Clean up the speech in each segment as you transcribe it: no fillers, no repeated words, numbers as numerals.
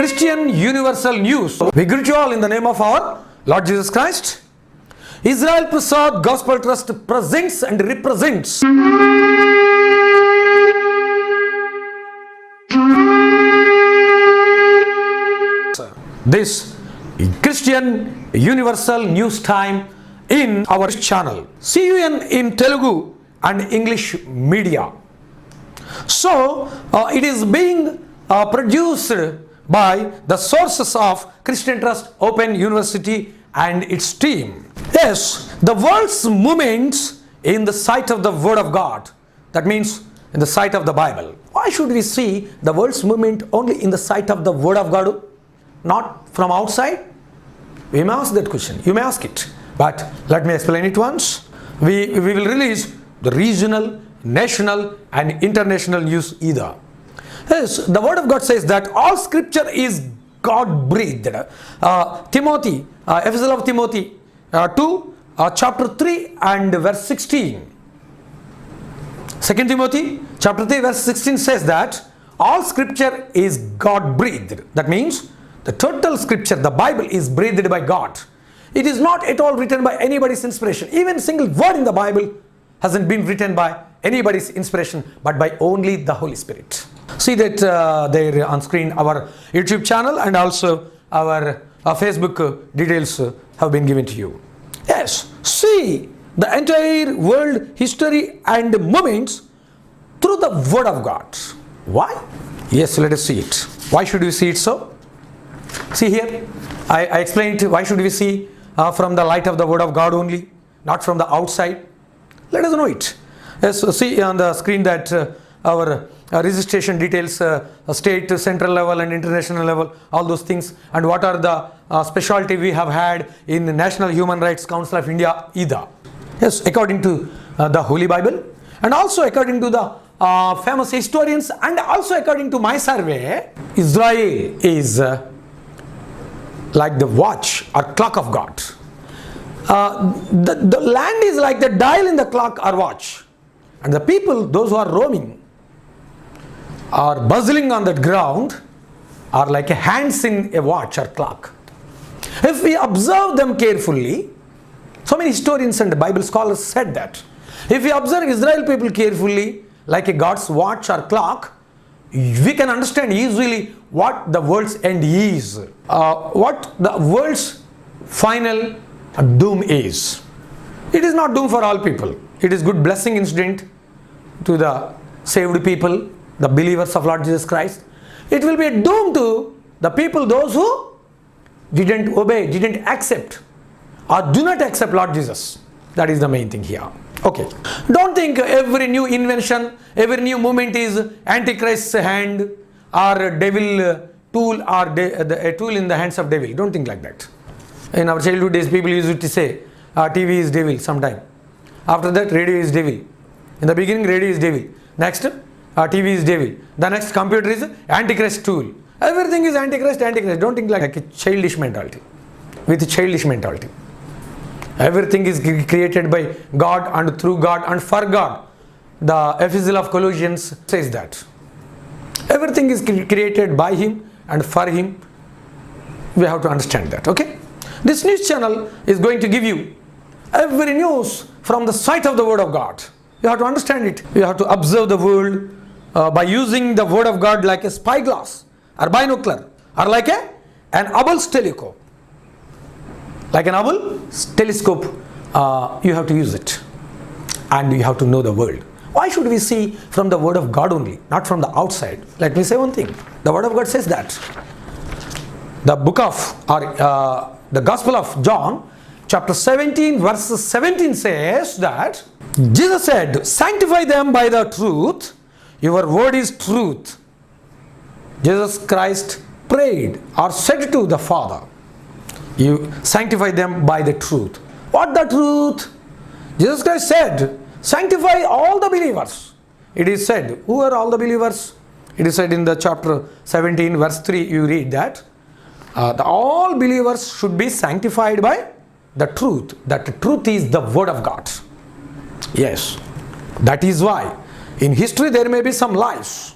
Christian Universal News. We greet you all in the name of our Lord Jesus Christ. Israel Prasad Gospel Trust presents and represents this Christian Universal News Time in our channel. CUN in Telugu and English media. So it is being produced by the sources of Christian Trust Open University and its team. Yes, the world's movements in the sight of the Word of God. That means in the sight of the Bible. Why should we see the world's movement only in the sight of the Word of God? Not from outside? We may ask that question. You may ask it. But let me explain it once. We will release the regional, national and international news either. Yes, the Word of God says that all scripture is God breathed. Timothy, Epistle of Timothy 2, chapter 3 and verse 16. 2 Timothy chapter 3 verse 16 says that all scripture is God breathed. That means the total scripture, the Bible, is breathed by God. It is not at all written by anybody's inspiration. Even a single word in the Bible hasn't been written by anybody's inspiration, but by only the Holy Spirit. See that there on screen our YouTube channel and also our Facebook details have been given to you. Yes, see the entire world history and movements through the Word of God. Why? Yes, let us see it. Why should we see it so? See here, I explained why should we see from the light of the Word of God only, not from the outside. Let us know it. Yes, see on the screen that our registration details, state, central level and international level, all those things, and what are the specialty we have had in the National Human Rights Council of India either. Yes, according to the Holy Bible and also according to the famous historians and also according to my survey, Israel is like the watch or clock of God. The land is like the dial in the clock or watch, and the people, those who are roaming, are bustling on the ground, are like hands in a watch or clock. If we observe them carefully, so many historians and Bible scholars said that if we observe Israel people carefully like a God's watch or clock, we can understand easily what the world's end is, what the world's final doom is. It is not doom for all people. It is good blessing incident to the saved people, the believers of Lord Jesus Christ. It will be a doom to the people, those who didn't obey, didn't accept or do not accept Lord Jesus. That is the main thing here. Okay. Don't think every new invention, every new movement is Antichrist's hand or devil tool or a tool in the hands of devil. Don't think like that. In our childhood days, people used to say TV is devil sometime. After that, radio is devil. In the beginning, radio is devil. Next, TV is devil. The next, computer is Antichrist tool. Everything is Antichrist, Antichrist. Don't think like a childish mentality. With childish mentality. Everything is created by God and through God and for God. The Epistle of Colossians says that. Everything is created by Him and for Him. We have to understand that, okay? This news channel is going to give you every news from the sight of the Word of God. You have to understand it. You have to observe the world by using the Word of God like a spyglass or binocular or like an Hubble's telescope. Like an Hubble's telescope, you have to use it and you have to know the world. Why should we see from the Word of God only, not from the outside? Let me say one thing. The Word of God says that. The book of, or the Gospel of John, chapter 17, verse 17 says that Jesus said, sanctify them by the truth. Your word is truth. Jesus Christ prayed or said to the Father, you sanctify them by the truth. What the truth? Jesus Christ said, sanctify all the believers. It is said, who are all the believers? It is said in the chapter 17, verse 3, you read that all believers should be sanctified by the truth. That the truth is the Word of God. Yes, that is why in history there may be some lies.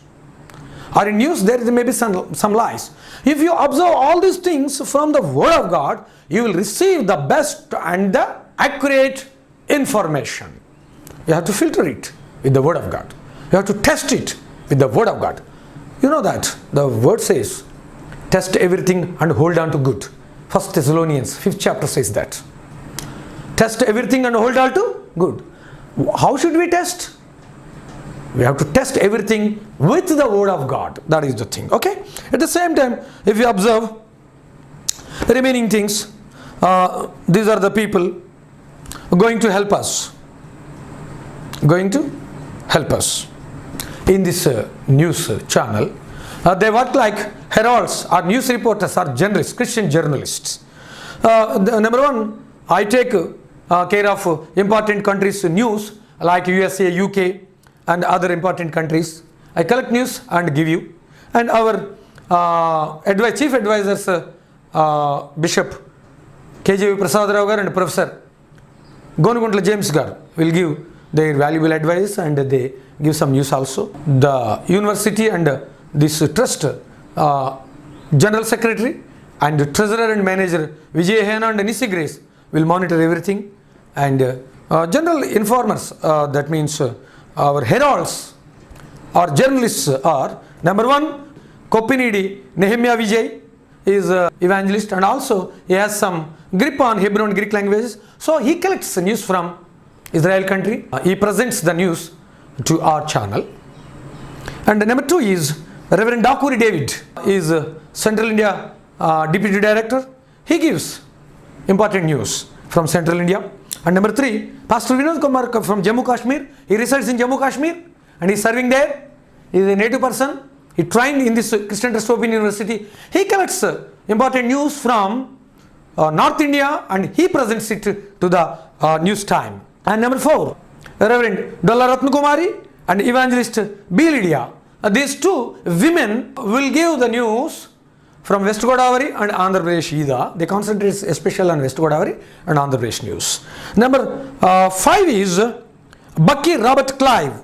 or in news there may be some lies. If you observe all these things from the Word of God, you will receive the best and the accurate information. You have to filter it with the Word of God. You have to test it with the Word of God. You know that the Word says, test everything and hold on to good. 1 Thessalonians 5th chapter says that. Test everything and hold on to good. How should we test? We have to test everything with the Word of God. That is the thing. Okay? At the same time, if you observe the remaining things, these are the people going to help us. Going to help us in this news channel. They work like heralds or news reporters or journalists, Christian journalists. Number one, I take care of important countries' news like USA, UK and other important countries. I collect news and give you. And our chief advisors, Bishop KJV Prasad Rao gar and Professor Gonuguntla James gar will give their valuable advice, and they give some news also. The university and this trust general secretary and treasurer and manager Vijay Hena and Nisi Grace will monitor everything, and general informers, that means our heralds or journalists are number one, Kopinidi Nehemiah Vijay is evangelist, and also he has some grip on Hebrew and Greek languages, so he collects news from Israel country. He presents the news to our channel. And number two is Reverend Dakuri David, is Central India Deputy Director. He gives important news from Central India. And number three, Pastor Vinod Kumar from Jammu Kashmir. He resides in Jammu Kashmir and he is serving there. He is a native person. He trained in this Christian Trust Open University. He collects important news from North India and he presents it to the news time. And number four, Reverend Dolla Ratnakumari and Evangelist B. Lydia. These two women will give the news from West Godavari and Andhra Pradesh either. They concentrate especially on West Godavari and Andhra Pradesh news. Number five is Bucky Robert Clive,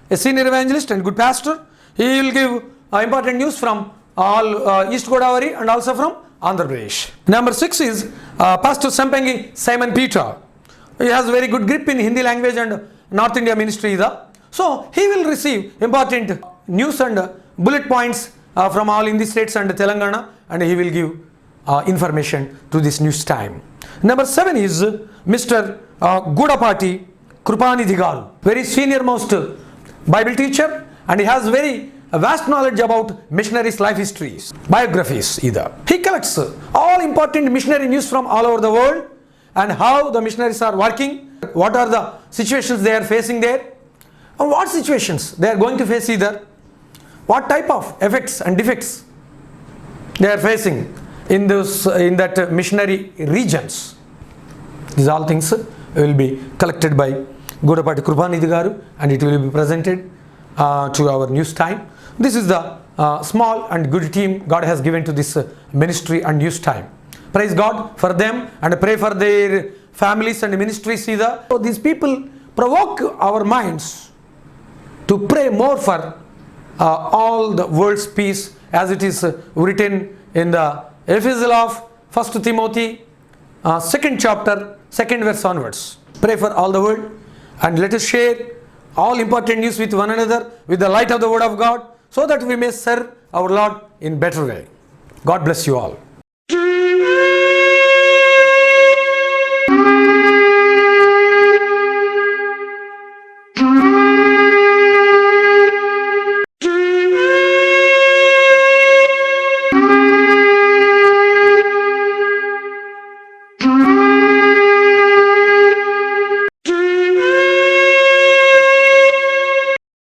a senior evangelist and good pastor. He will give important news from all East Godavari and also from Andhra Pradesh. Number six is Pastor Sampangi Simon Peter. He has very good grip in Hindi language and North India ministry either. So he will receive important news and bullet points from all Hindi states and Telangana, and he will give information to this news time. Number seven is Mr. Gudapati Krupanidhi Garu, very senior most Bible teacher, and he has very vast knowledge about missionaries' life histories, biographies either. He collects all important missionary news from all over the world and how the missionaries are working, what are the situations they are facing there, and what situations they are going to face either, what type of effects and defects they are facing in that missionary regions. These all things will be collected by Gudapati Krupanidhi Garu and it will be presented to our news time. This is the small and good team God has given to this ministry and news time. Praise God for them and pray for their families and ministries either. So these people provoke our minds to pray more for all the world's peace, as it is written in the epistle of 1 Timothy 2nd chapter 2nd verse onwards. Pray for all the world and let us share all important news with one another with the light of the Word of God, so that we may serve our Lord in better way. God bless you all.